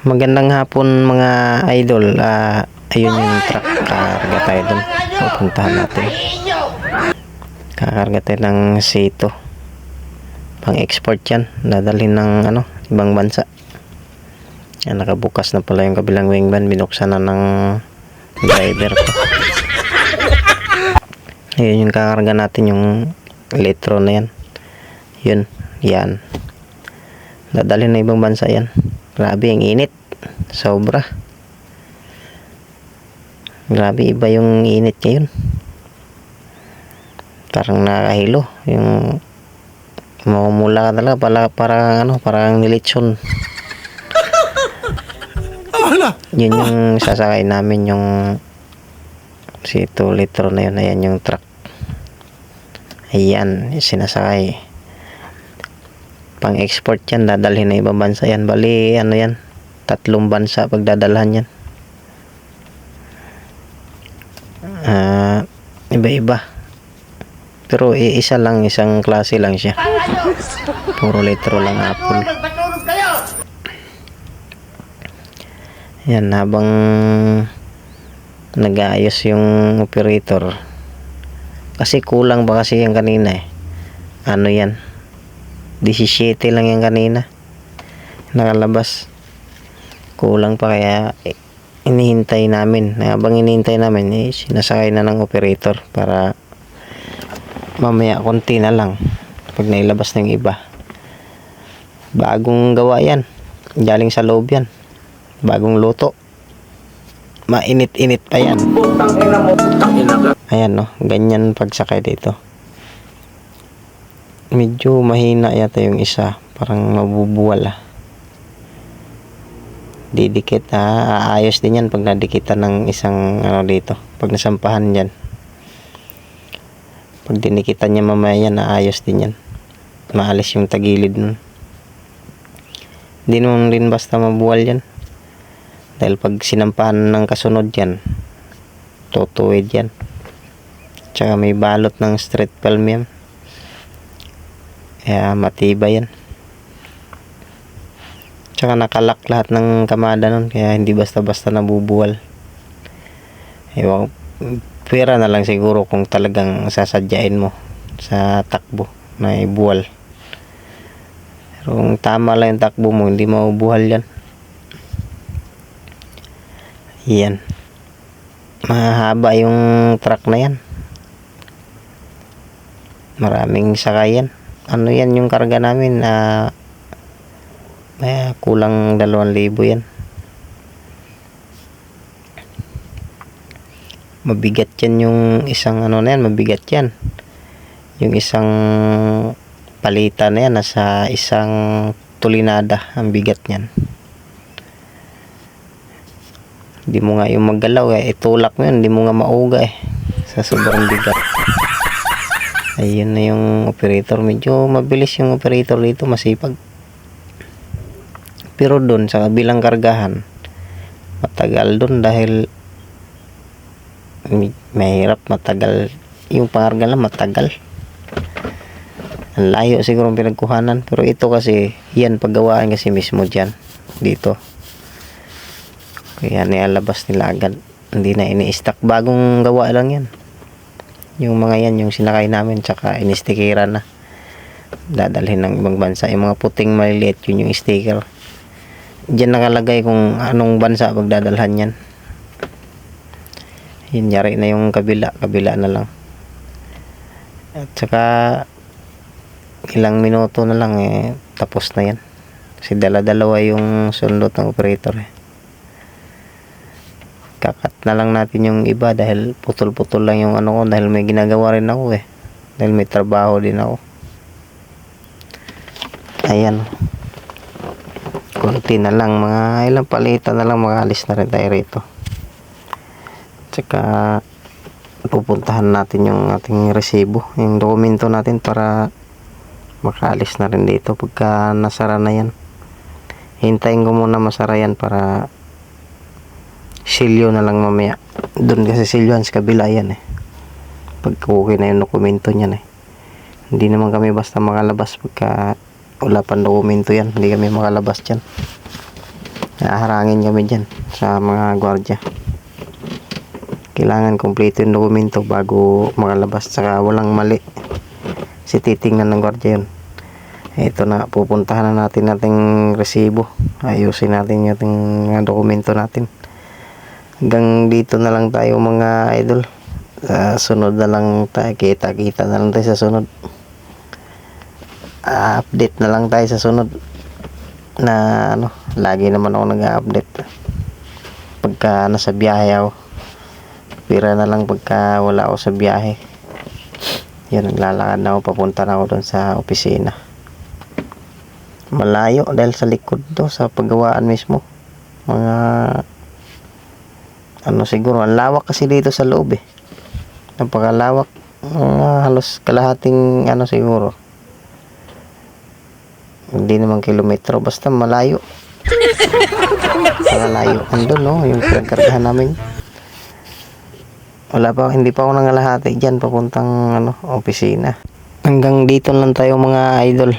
Magandang hapon mga idol. Ayun yung truck. Kakarga tayo dun. Pupuntahan natin. Kakarga tayo ng sito. Pang export yan. Dadalhin ng ibang bansa. Yan, nakabukas na pala yung kabilang wingman. Binuksan na ng driver ko. Ayun yung kakarga natin, yung litro na yan. Yun. Yan. Dadalhin na ibang bansa yan. Grabe ang init. Sobra. Grabe, iba yung init ngayon. Parang nakahilo. Yung mamumula ka talaga. Parang nilitsyon. Yun yung sasakay namin, yung 2 litro na yun. Ayan yung truck. Ayan, sinasakay. Pang export yan, dadalhin na ibang bansa yan. Bali, yan, 3 bansa pagdadalhan yan. Iba-iba. Pero isa lang, isang klase lang siya. Puro litro lang apple. Yan, habang nag-aayos yung operator. Kasi kulang ba kasi yung kanina eh. Yan? 17 lang yan kanina. Nakalabas. Kulang pa, kaya inihintay namin. Habang inihintay namin, sinasakay na ng operator para mamaya konti na lang pag nailabas ng iba. Bagong gawa yan. Galing sa loob yan. Bagong luto. Mainit-init pa yan. Ayan, no. Ganyan pagsakay dito. Medyo mahina yata yung isa. Parang mabubuwal. Didikit, aayos din yan pag nadikitan ng isang dito. Pag nasampahan yan. Pag dinikitan niya mamaya yan, aayos din yan. Maalis yung tagilid nun. Hindi naman rin basta mabuwal yan. Dahil pag sinampahan ng kasunod yan, tutuwid yan. Tsaka may balot ng street film yan. Kaya matibay yan. Tsaka nakalak lahat ng kamada nun, kaya hindi basta-basta nabubuwal. Ewan, pera na lang siguro kung talagang sasadyain mo sa takbo na ibuwal. Pero kung tama lang yung takbo mo, hindi mabubuwal yan. Yan. Mahaba yung truck na yan. Maraming sakayan. Yan yung karga namin. Kulang 2,000 yan. Mabigat yan yung isang na yan. Mabigat yan. Yung isang palita na yan. Nasa isang tulinada. Ang bigat yan. Hindi mo nga yung maggalaw itulak mo yun, hindi mo nga mauga sa sobrang bigat. Ayun na yung operator. Medyo mabilis yung operator dito, masipag. Pero doon sa kabilang kargahan, matagal doon dahil mahirap, matagal yung pangarga lang, matagal. Ang layo siguro ang pinagkuhanan. Pero ito kasi, yan paggawaan kasi mismo dyan, dito. Kaya nilalabas nila agad. Hindi na ini-stack. Bagong gawa lang yan. Yung mga yan, yung sinakay namin, tsaka in-stickeran na. Dadalhin ng ibang bansa. Yung mga puting maliliit, yun yung sticker. Diyan nakalagay kung anong bansa pagdadalhan yan. Yun, yari na yung kabila. Kabila na lang. At saka ilang minuto na lang tapos na yan. Kasi dala-dalawa yung sundot ng operator Kakat na lang natin yung iba dahil putol-putol lang yung ko, dahil may ginagawa rin ako dahil may trabaho din ako. Ayan, konti na lang, mga ilang palitan na lang, makaalis na rin tayo rito. Tsaka pupuntahan natin yung ating resibo, yung dokumento natin, para makaalis na rin dito pagka nasara na yan. Hintayin ko muna masara yan para silyo na lang mamaya. Doon kasi silyohan sa kabila yan pag okay na yung dokumento niyan Hindi naman kami basta makalabas pagka wala pang dokumento yan. Hindi kami makalabas dyan. haharangin kami dyan sa mga gwardiya. Kailangan kumpleto yung dokumento bago makalabas, saka walang mali si titingnan ng gwardiya yun. Ito na, pupuntahan na natin ating resibo, ayusin natin yung ating mga dokumento natin. Hanggang dito na lang tayo mga idol. Sunod na lang tayo, kita na lang tayo sa sunod. Update na lang tayo sa sunod na ano, lagi naman ako nag-update pagka nasa biyahe ako. Pira na lang pagka wala ako sa biyahe. Yan, naglalakad na ako, papunta na ako doon sa opisina. Malayo dahil sa likod to, sa paggawaan mismo. Mga ano siguro, ang lawak kasi dito sa loob eh. Napakalawak. Halos kalahating ano siguro. Hindi naman kilometro, basta malayo. Malayo. Andun no, yung pinagkargahan namin. Hindi pa ako nangalahati dyan papuntang ano, opisina. Hanggang dito lang tayo mga idol.